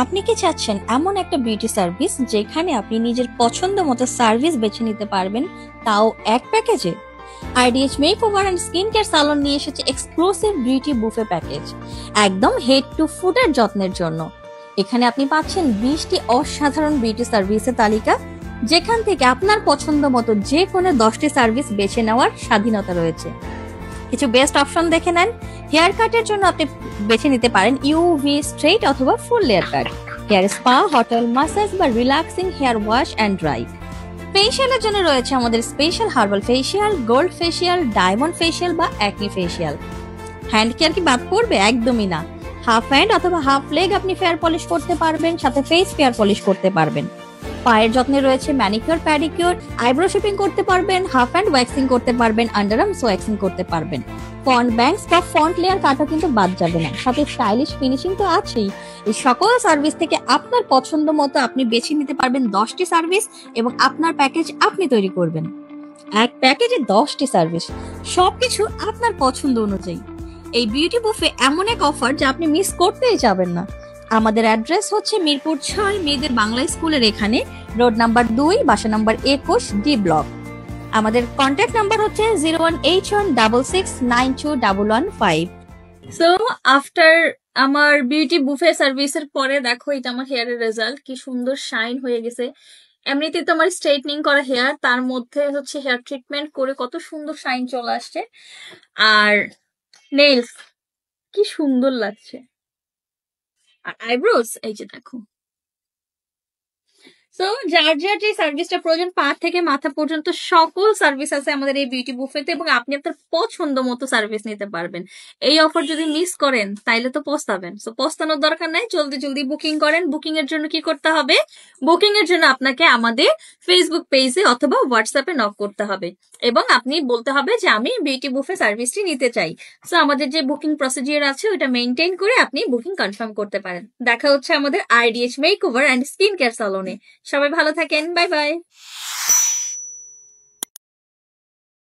আপনি কি চাচ্ছেন এমন একটা বিউটি সার্ভিস যেখানে আপনি নিজের পছন্দ মতো সার্ভিস বেছে নিতে পারবেন, তাও এক প্যাকেজে? আইডিএইচ মেকওভার অ্যান্ড স্কিন কেয়ার সালন নিয়ে এসেছে এক্সক্লুসিভ বিউটি বুফে প্যাকেজ, একদম হেড টু ফুটের যত্নের জন্য। এখানে আপনি পাচ্ছেন 20টি অসাধারণ বিউটি সার্ভিসের তালিকা, যেখান থেকে আপনার পছন্দ মতো যে কোনো 10টি সার্ভিস বেছে নেওয়ার স্বাধীনতা রয়েছে। কিছু বেস্ট অপশন দেখে নেন। হেয়ার কাটের জন্য আপনি বেছে নিতে পারেন ইউভি স্ট্রেট অথবা full layer cut, hair spa, hot oil massage বা relaxing hair wash and dry. ফেশিয়ালের জন্য রয়েছে আমাদের special herbal facial, gold facial, diamond facial বা অ্যাকনি ফেশিয়াল। হ্যান্ড কেয়ার কি বাদ পড়বে? একদমই না। হাফ হ্যান্ড অথবা হাফ লেগ আপনি ফেয়ার পলিশ করতে পারবেন, সাথে ফেস ফেয়ার পলিশ করতে পারবেন। পায়ের যত্নে রয়েছে ম্যানিকিউর, প্যাডিকিউর, আইব্রো শেপিং করতে পারবেন, হাফ হ্যান্ড ওয়্যাক্সিং করতে পারবেন, আন্ডারআর্মস ওয়্যাক্সিং করতে পারবেন। ফন্ট ব্যাংকস বা ফন্ট লেয়ার কাটও কিন্তু বাদ যাবে না, সাথে স্টাইলিশ ফিনিশিং তো আছেই। এই সকল সার্ভিস থেকে আপনার পছন্দ মতো আপনি বেছে নিতে পারবেন 10টি সার্ভিস এবং আপনার প্যাকেজ আপনি তৈরি করবেন। এক প্যাকেজে 10টি সার্ভিস, সবকিছু আপনার পছন্দ অনুযায়ী। এই বিউটি বুফে এমন এক অফার যা আপনি মিস করতেই যাবেন না। আমাদের অ্যাড্রেস হচ্ছে মিরপুর 6 মেয়েদের বাংলা স্কুলের এখানে, রোড নাম্বার 2, বাসা নাম্বার 21, ডি ব্লক। আমাদের কন্ট্যাক্ট নাম্বার হচ্ছে 018166921115। সো আফটার আমার বিউটি বুফে সার্ভিসের পরে দেখো এটা আমার হেয়ারের রেজাল্ট, কি সুন্দর শাইন হয়ে গেছে। এমনিতে তো আমার স্ট্রেটনিং করা হেয়ার, তার মধ্যে হচ্ছে হেয়ার ট্রিটমেন্ট করে কত সুন্দর শাইন চলে আসছে। আর নেইলস কি সুন্দর লাগছে, আর আইব্রোস এই যে দেখো। সো যার যার যে সার্ভিসটা প্রয়োজন, পা থেকে মাথা পর্যন্ত সকল সার্ভিস আছে আমাদের এই বিউটি বুফেতে, এবং আপনি আপনার পছন্দ মতো সার্ভিস নিতে পারবেন। এই অফার যদি মিস করেন তাইলে তো পস্তাবেন। সো পস্তানোর দরকার নাই, জলদি জলদি বুকিং করেন। বুকিং এর জন্য কি করতে হবে? বুকিং এর জন্য আপনাকে আমাদের ফেসবুক পেজে অথবা হোয়াটসঅ্যাপে নক করতে হবে এবং আপনি বলতে হবে যে আমি বিউটি বুফে সার্ভিসটি নিতে চাই। সো আমাদের যে বুকিং প্রসিডিওর আছে ওটা মেনটেন করে আপনি বুকিং কনফার্ম করতে পারেন। দেখা হচ্ছে আমাদের আইডিএইচ মেকওভার অ্যান্ড স্কিন কেয়ার সালনে। সবাই ভালো থাকেন, বাই বাই।